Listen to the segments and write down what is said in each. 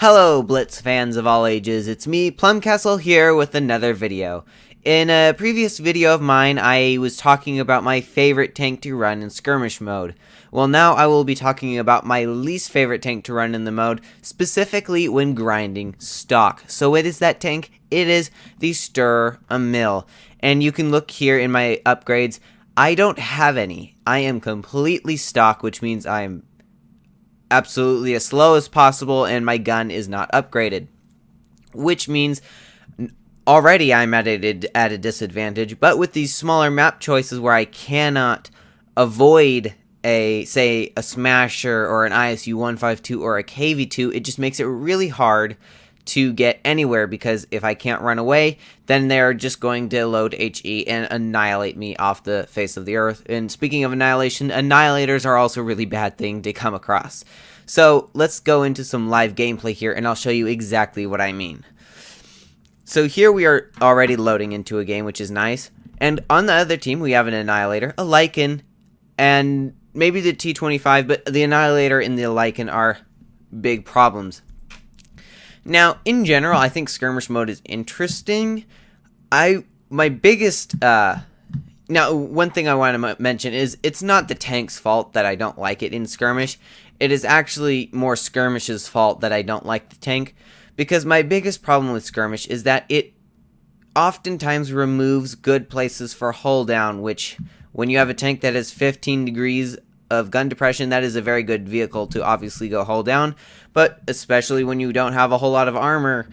Hello Blitz fans of all ages, it's me, Plumcastle, here with another video. In a previous video of mine, I was talking about my favorite tank to run in skirmish mode. Well, now I will be talking about my least favorite tank to run in the mode, specifically when grinding stock. So what is that tank? It is the Stir a Mill. And you can look here in my upgrades, I don't have any. I am completely stock, which means I'm absolutely as slow as possible and my gun is not upgraded, which means already I'm at a disadvantage. But with these smaller map choices where I cannot avoid say a smasher or an ISU 152 or a KV2, it just makes it really hard to get anywhere, because if I can't run away, then they're just going to load HE and annihilate me off the face of the earth. And speaking of annihilation, annihilators are also a really bad thing to come across. So let's go into some live gameplay here and I'll show you exactly what I mean. So here we are already loading into a game, which is nice. And on the other team we have an annihilator, a Lycan, and maybe the T25, but the annihilator and the Lycan are big problems. Now, in general, I think skirmish mode is interesting. My biggest, now, one thing I want to mention is it's not the tank's fault that I don't like it in skirmish. It is actually more skirmish's fault that I don't like the tank, because my biggest problem with skirmish is that it oftentimes removes good places for hull down, which, when you have a tank that has 15 degrees of gun depression, that is a very good vehicle to obviously go hull down. But especially when you don't have a whole lot of armor,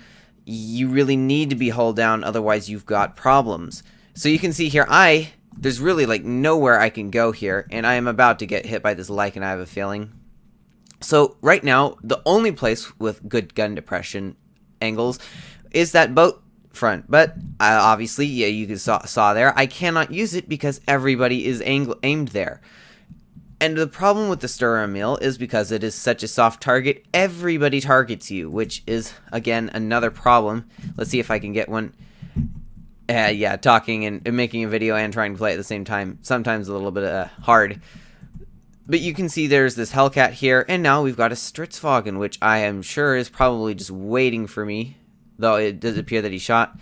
you really need to be hull down, otherwise you've got problems. So you can see here, there's really like nowhere I can go here, and I am about to get hit by this Lycan, I have a feeling. So right now, the only place with good gun depression angles is that boat front. But obviously, yeah, you saw there, I cannot use it because everybody is aimed there. And the problem with the Stir a Mill is because it is such a soft target, everybody targets you, which is, again, another problem. Let's see if I can get one. Yeah, talking and making a video and trying to play at the same time, sometimes a little bit hard. But you can see there's this Hellcat here, and now we've got a Stritzvagen, which I am sure is probably just waiting for me, though it does appear that he shot.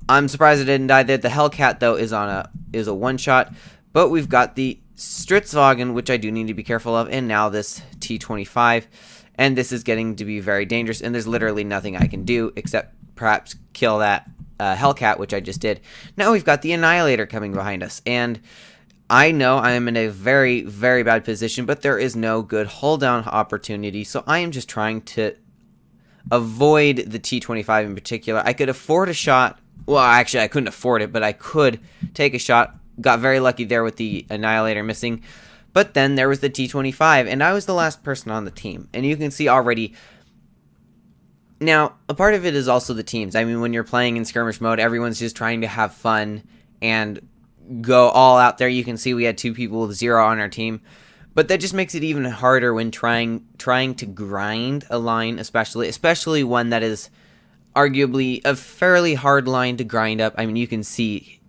I'm surprised it didn't die there. The Hellcat, though, is a one-shot, but we've got the Stritzvagen, which I do need to be careful of, and now this T25, and this is getting to be very dangerous, and there's literally nothing I can do except perhaps kill that Hellcat, which I just did. Now we've got the Annihilator coming behind us, and I know I am in a very, very bad position, but there is no good hold down opportunity, so I am just trying to avoid the T25 in particular. I could afford a shot. Well, actually, I couldn't afford it, but I could take a shot. Got very lucky there with the Annihilator missing. But then there was the T25, and I was the last person on the team. And you can see already. Now, a part of it is also the teams. I mean, when you're playing in skirmish mode, everyone's just trying to have fun and go all out there. You can see we had 2 people with 0 on our team. But that just makes it even harder when trying to grind a line, especially one that is arguably a fairly hard line to grind up. I mean, you can see,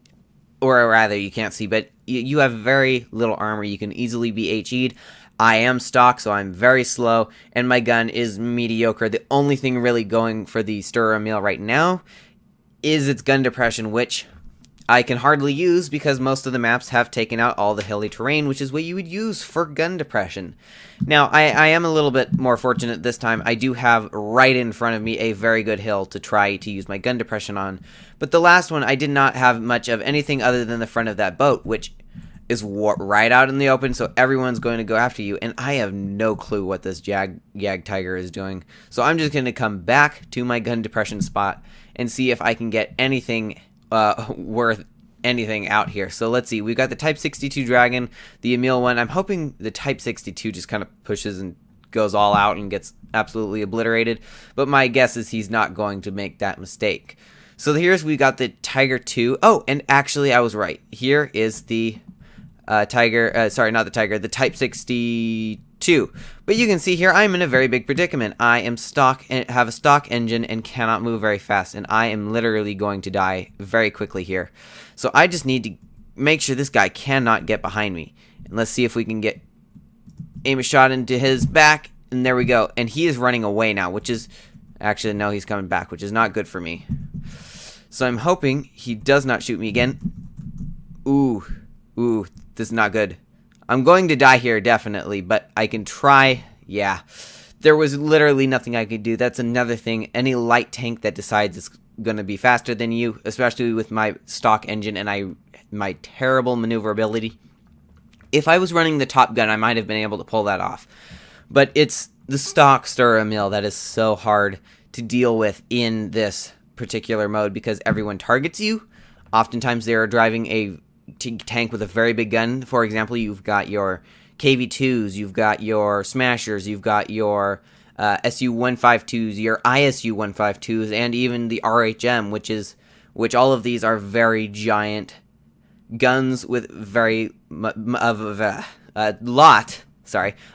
or rather you can't see, but you have very little armor. You can easily be HE'd. I am stock, so I'm very slow, and my gun is mediocre. The only thing really going for the Stir a Mill right now is its gun depression, which I can hardly use because most of the maps have taken out all the hilly terrain, which is what you would use for gun depression. Now, I am a little bit more fortunate this time. I do have right in front of me a very good hill to try to use my gun depression on. But the last one, I did not have much of anything other than the front of that boat, which is right out in the open, so everyone's going to go after you. And I have no clue what this Jag Tiger is doing. So I'm just going to come back to my gun depression spot and see if I can get anything worth anything out here. So let's see, we've got the Type 62 Dragon, the Emil one. I'm hoping the Type 62 just kind of pushes and goes all out and gets absolutely obliterated, but my guess is he's not going to make that mistake. So here's, we got the Tiger 2. Oh, and actually I was right. Here is the the Type 62. But you can see here, I'm in a very big predicament. I am stock and have a stock engine and cannot move very fast, and I am literally going to die very quickly here. So I just need to make sure this guy cannot get behind me. And let's see if we can aim a shot into his back. And there we go. And he is running away now, which is... Actually, no, he's coming back, which is not good for me. So I'm hoping he does not shoot me again. Ooh, this is not good. I'm going to die here, definitely, but I can try. Yeah, there was literally nothing I could do. That's another thing. Any light tank that decides it's going to be faster than you, especially with my stock engine and my terrible maneuverability. If I was running the Top Gun, I might have been able to pull that off. But it's the stock Sturra that is so hard to deal with in this particular mode because everyone targets you. Oftentimes they are driving a tank with a very big gun. For example, you've got your KV-2s, you've got your Smashers, you've got your SU-152s, your ISU-152s, and even the RHM, which all of these are very giant guns with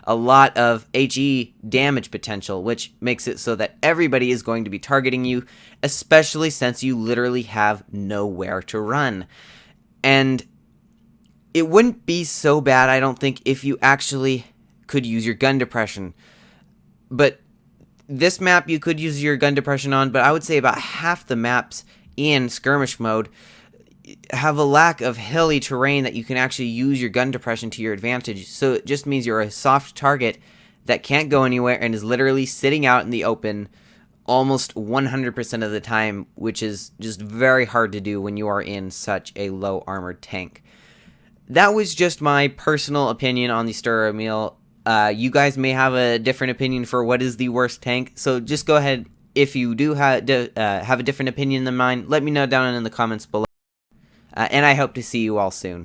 a lot of HE damage potential, which makes it so that everybody is going to be targeting you, especially since you literally have nowhere to run. And it wouldn't be so bad, I don't think, if you actually could use your gun depression. But this map you could use your gun depression on, but I would say about half the maps in skirmish mode have a lack of hilly terrain that you can actually use your gun depression to your advantage. So it just means you're a soft target that can't go anywhere and is literally sitting out in the open almost 100% of the time, which is just very hard to do when you are in such a low armored tank. That was just my personal opinion on the Sturra. You guys may have a different opinion for what is the worst tank, so just go ahead. If you do have a different opinion than mine, let me know down in the comments below. And I hope to see you all soon.